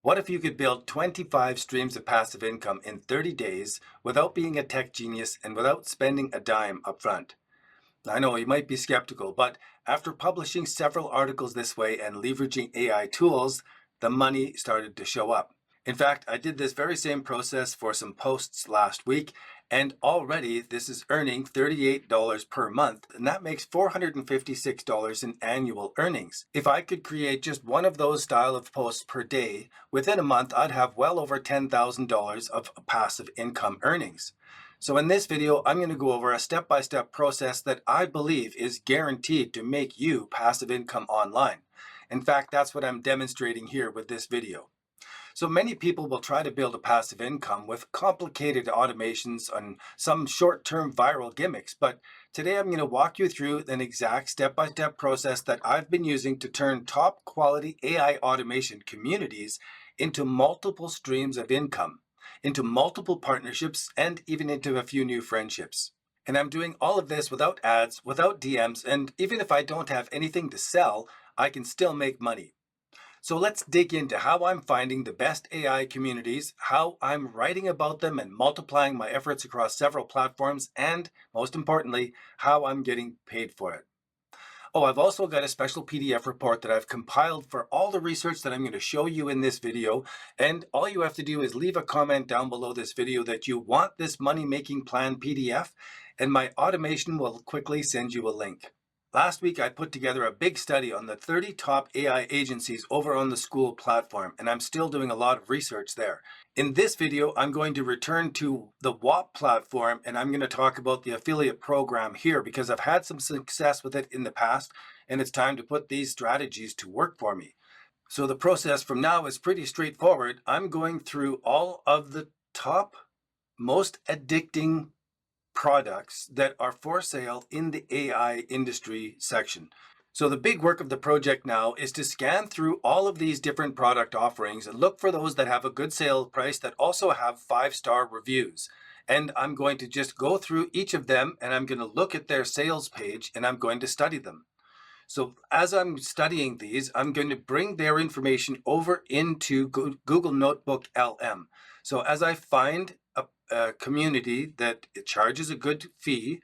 What if you could build 25 streams of passive income in 30 days without being a tech genius and without spending a dime upfront? I know you might be skeptical, but after publishing several articles this way and leveraging AI tools, the money started to show up. In fact, I did this very same process for some posts last week, and already this is earning $38 per month, and that makes $456 in annual earnings. If I could create just one of those style of posts per day, within a month I'd have well over $10,000 of passive income earnings. So in this video, I'm going to go over a step-by-step process that I believe is guaranteed to make you passive income online. In fact, that's what I'm demonstrating here with this video. So many people will try to build a passive income with complicated automations and some short-term viral gimmicks, but today I'm going to walk you through an exact step-by-step process that I've been using to turn top quality AI automation communities into multiple streams of income, into multiple partnerships, and even into a few new friendships. And I'm doing all of this without ads, without DMs, and even if I don't have anything to sell, I can still make money. So let's dig into how I'm finding the best AI communities, how I'm writing about them and multiplying my efforts across several platforms, and most importantly, how I'm getting paid for it. Oh, I've also got a special PDF report that I've compiled for all the research that I'm going to show you in this video. And all you have to do is leave a comment down below this video that you want this money-making plan PDF, and my automation will quickly send you a link. Last week, I put together a big study on the 30 top AI agencies over on the School platform, and I'm still doing a lot of research there. In this video, I'm going to return to the WAP platform, and I'm going to talk about the affiliate program here because I've had some success with it in the past, and it's time to put these strategies to work for me. So the process from now is pretty straightforward. I'm going through all of the top, most addicting products that are for sale in the AI industry section. So the big work of the project now is to scan through all of these different product offerings and look for those that have a good sale price that also have 5-star reviews. And I'm going to just go through each of them and I'm going to look at their sales page and I'm going to study them. So as I'm studying these, I'm going to bring their information over into Google Notebook LM. So as I find a community that it charges a good fee,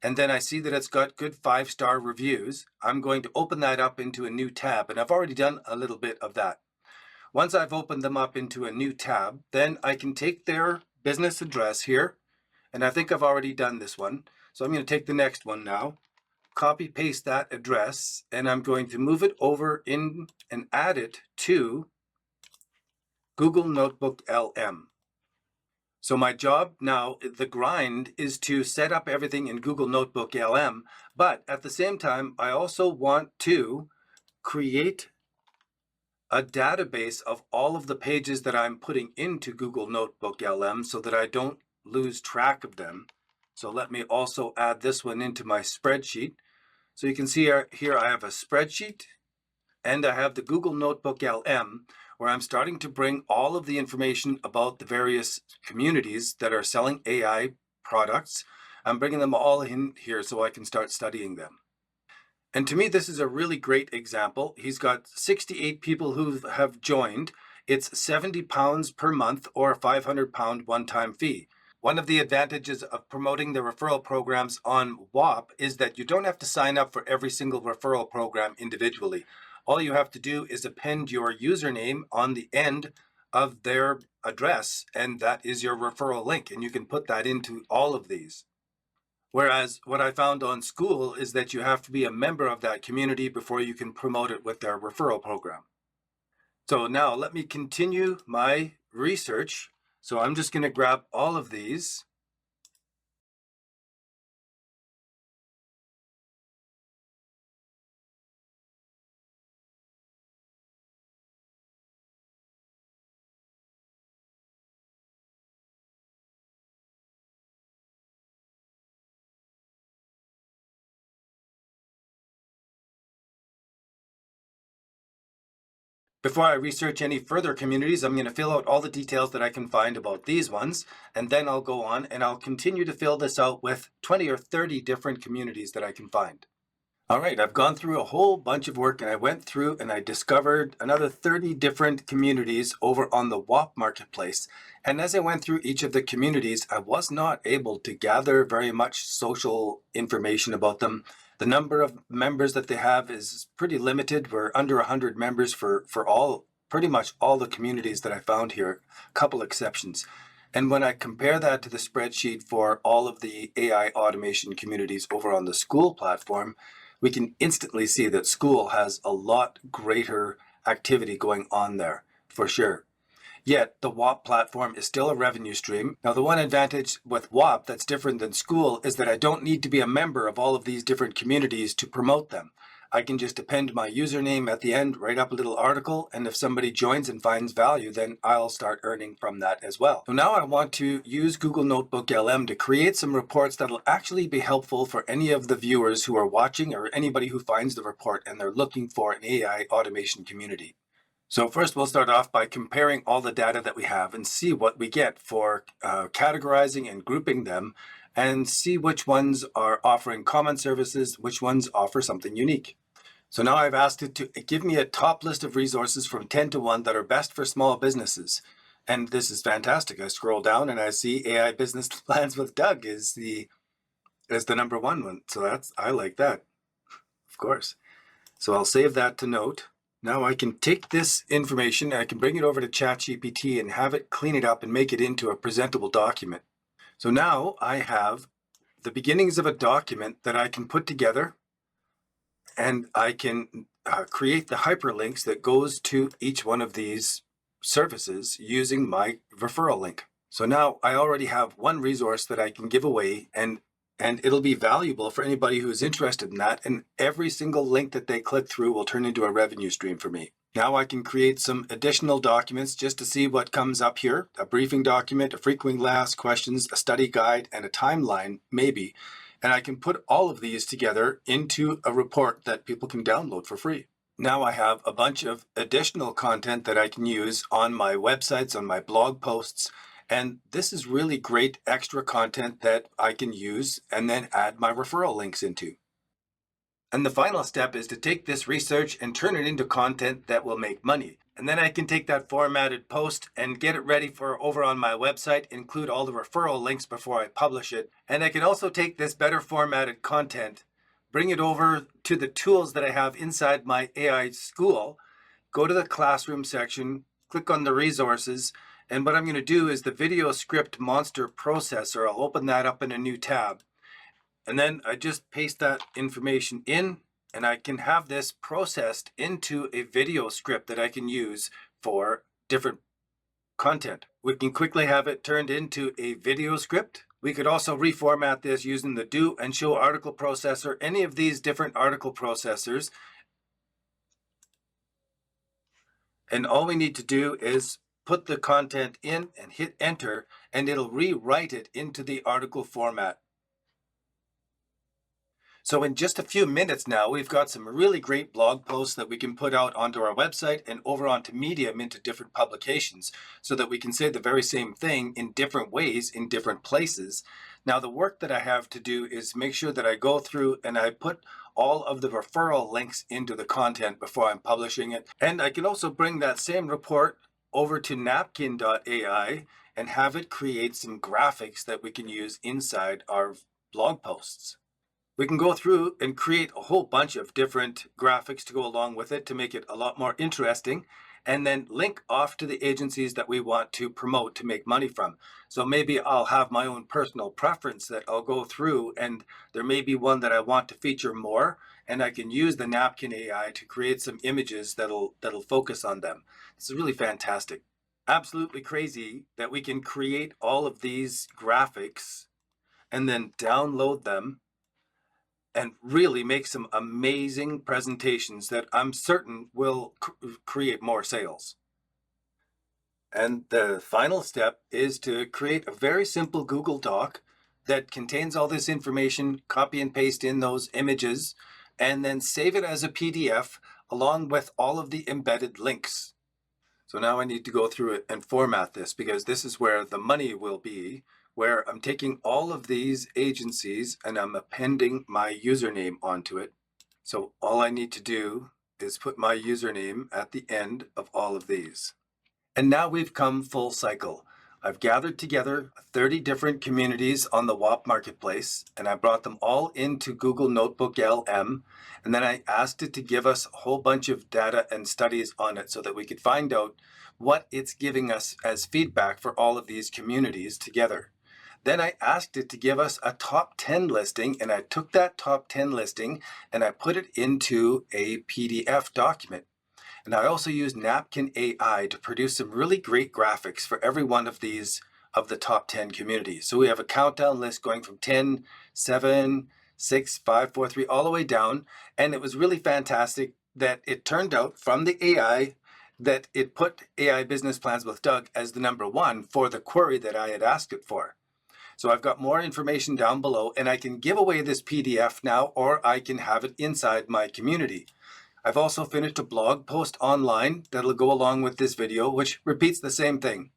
and then I see that it's got good 5-star reviews, I'm going to open that up into a new tab, and I've already done a little bit of that. Once I've opened them up into a new tab, then I can take their business address here, and I think I've already done this one. So I'm going to take the next one now, copy paste that address, and I'm going to move it over in and add it to Google Notebook LM. So my job now, the grind, is to set up everything in Google Notebook LM, but at the same time, I also want to create a database of all of the pages that I'm putting into Google Notebook LM so that I don't lose track of them. So let me also add this one into my spreadsheet. So you can see here I have a spreadsheet and I have the Google Notebook LM where I'm starting to bring all of the information about the various communities that are selling AI products. I'm bringing them all in here so I can start studying them. And to me, this is a really great example. He's got 68 people who have joined. It's £70 per month or a £500 one-time fee. One of the advantages of promoting the referral programs on WAP is that you don't have to sign up for every single referral program individually. All you have to do is append your username on the end of their address, and that is your referral link, and you can put that into all of these. Whereas what I found on School is that you have to be a member of that community before you can promote it with their referral program. So now let me continue my research. So I'm just going to grab all of these. Before I research any further communities, I'm going to fill out all the details that I can find about these ones, and then I'll go on and I'll continue to fill this out with 20 or 30 different communities that I can find. All right, I've gone through a whole bunch of work and I went through and I discovered another 30 different communities over on the WAP marketplace. And as I went through each of the communities, I was not able to gather very much social information about them. The number of members that they have is pretty limited. We're under 100 members for all, pretty much all the communities that I found here, a couple exceptions. And when I compare that to the spreadsheet for all of the AI automation communities over on the school platform, we can instantly see that school has a lot greater activity going on there, for sure. Yet the WAP platform is still a revenue stream. Now, the one advantage with WAP that's different than school is that I don't need to be a member of all of these different communities to promote them. I can just append my username at the end, write up a little article, and if somebody joins and finds value, then I'll start earning from that as well. So now I want to use Google Notebook LM to create some reports that'll actually be helpful for any of the viewers who are watching or anybody who finds the report and they're looking for an AI automation community. So first we'll start off by comparing all the data that we have and see what we get for categorizing and grouping them and see which ones are offering common services, which ones offer something unique. So now I've asked it to give me a top list of resources from 10 to 1 that are best for small businesses. And this is fantastic. I scroll down and I see AI Business Plans with Doug is the number one. So I like that, of course. So I'll save that to note. Now I can take this information, I can bring it over to ChatGPT and have it clean it up and make it into a presentable document. So now I have the beginnings of a document that I can put together, and I can create the hyperlinks that goes to each one of these services using my referral link. So now I already have one resource that I can give away, and it'll be valuable for anybody who's interested in that, and every single link that they click through will turn into a revenue stream for me. Now I can create some additional documents just to see what comes up here, a briefing document, a frequently asked questions, a study guide, and a timeline, maybe. And I can put all of these together into a report that people can download for free. Now I have a bunch of additional content that I can use on my websites, on my blog posts, and this is really great extra content that I can use and then add my referral links into. And the final step is to take this research and turn it into content that will make money. And then I can take that formatted post and get it ready for over on my website, include all the referral links before I publish it. And I can also take this better formatted content, bring it over to the tools that I have inside my AI school, go to the classroom section, click on the resources, and what I'm going to do is the video script monster processor. I'll open that up in a new tab. And then I just paste that information in, and I can have this processed into a video script that I can use for different content. We can quickly have it turned into a video script. We could also reformat this using the do and show article processor, any of these different article processors. And all we need to do is put the content in and hit enter, and it'll rewrite it into the article format. So in just a few minutes now, we've got some really great blog posts that we can put out onto our website and over onto Medium into different publications so that we can say the very same thing in different ways in different places. Now, the work that I have to do is make sure that I go through and I put all of the referral links into the content before I'm publishing it. And I can also bring that same report over to napkin.ai and have it create some graphics that we can use inside our blog posts. We can go through and create a whole bunch of different graphics to go along with it to make it a lot more interesting, and then link off to the agencies that we want to promote to make money from. So maybe I'll have my own personal preference that I'll go through, and there may be one that I want to feature more, and I can use the Napkin AI to create some images that'll focus on them. This is really fantastic. Absolutely crazy that we can create all of these graphics and then download them and really make some amazing presentations that I'm certain will create more sales. And the final step is to create a very simple Google Doc that contains all this information, copy and paste in those images, and then save it as a PDF along with all of the embedded links. So now I need to go through it and format this because this is where the money will be, where I'm taking all of these agencies and I'm appending my username onto it. So all I need to do is put my username at the end of all of these. And now we've come full cycle. I've gathered together 30 different communities on the WAP marketplace, and I brought them all into Google Notebook LM, and then I asked it to give us a whole bunch of data and studies on it so that we could find out what it's giving us as feedback for all of these communities together. Then I asked it to give us a top 10 listing, and I took that top 10 listing and I put it into a PDF document. And I also used Napkin AI to produce some really great graphics for every one of these of the top 10 communities. So we have a countdown list going from 10, 7, 6, 5, 4, 3, all the way down. And it was really fantastic that it turned out from the AI that it put AI Business Plans with Doug as the number one for the query that I had asked it for. So I've got more information down below, and I can give away this PDF now, or I can have it inside my community. I've also finished a blog post online that'll go along with this video, which repeats the same thing.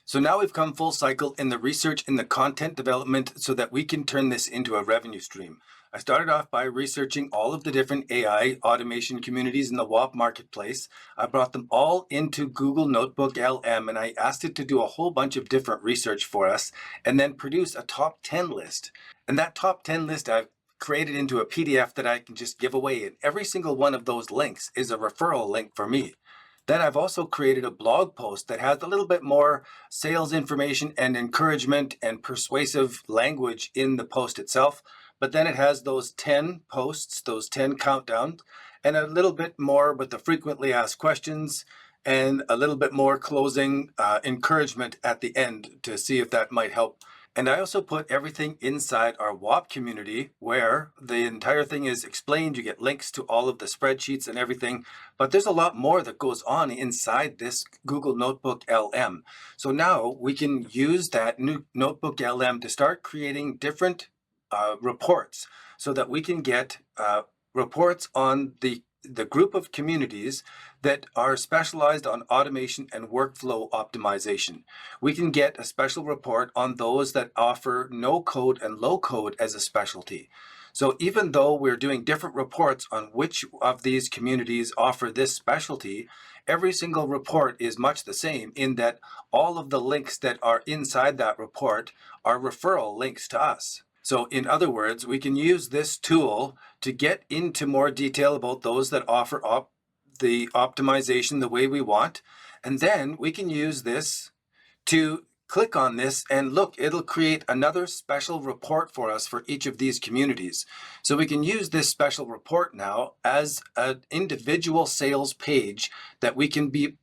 So now we've come full cycle in the research and the content development so that we can turn this into a revenue stream. I started off by researching all of the different AI automation communities in the WAP marketplace. I brought them all into Google Notebook LM, and I asked it to do a whole bunch of different research for us and then produce a top 10 list. And that top 10 list I've created into a PDF that I can just give away, and every single one of those links is a referral link for me. Then I've also created a blog post that has a little bit more sales information and encouragement and persuasive language in the post itself. But then it has those 10 posts, those 10 countdowns, and a little bit more with the frequently asked questions and a little bit more closing encouragement at the end to see if that might help. And I also put everything inside our WAP community where the entire thing is explained. You get links to all of the spreadsheets and everything, but there's a lot more that goes on inside this Google Notebook LM. So now we can use that new Notebook LM to start creating different reports so that we can get reports on the group of communities that are specialized on automation and workflow optimization. We can get a special report on those that offer no code and low code as a specialty. So even though we're doing different reports on which of these communities offer this specialty, every single report is much the same in that all of the links that are inside that report are referral links to us. So in other words, we can use this tool to get into more detail about those that offer the optimization the way we want. And then we can use this to click on this and look, it'll create another special report for us for each of these communities. So we can use this special report now as an individual sales page that we can be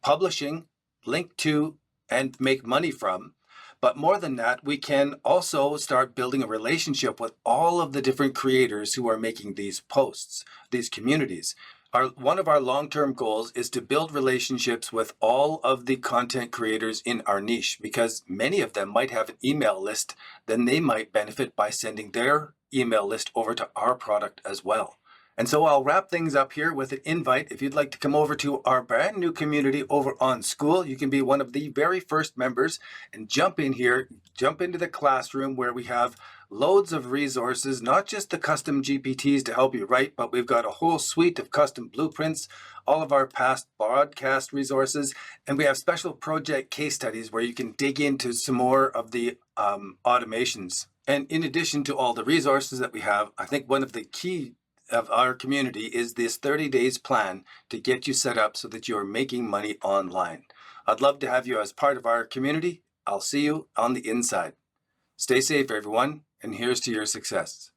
publishing, link to, and make money from. But more than that, we can also start building a relationship with all of the different creators who are making these posts, these communities. One of our long-term goals is to build relationships with all of the content creators in our niche, because many of them might have an email list, then they might benefit by sending their email list over to our product as well. And so I'll wrap things up here with an invite. If you'd like to come over to our brand new community over on School, you can be one of the very first members and jump in here, jump into the classroom where we have loads of resources, not just the custom GPTs to help you write, but we've got a whole suite of custom blueprints, all of our past broadcast resources, and we have special project case studies where you can dig into some more of the automations. And in addition to all the resources that we have, I think one of the key of our community is this 30 days plan to get you set up so that you're making money online. I'd love to have you as part of our community. I'll see you on the inside. Stay safe, everyone, and here's to your success.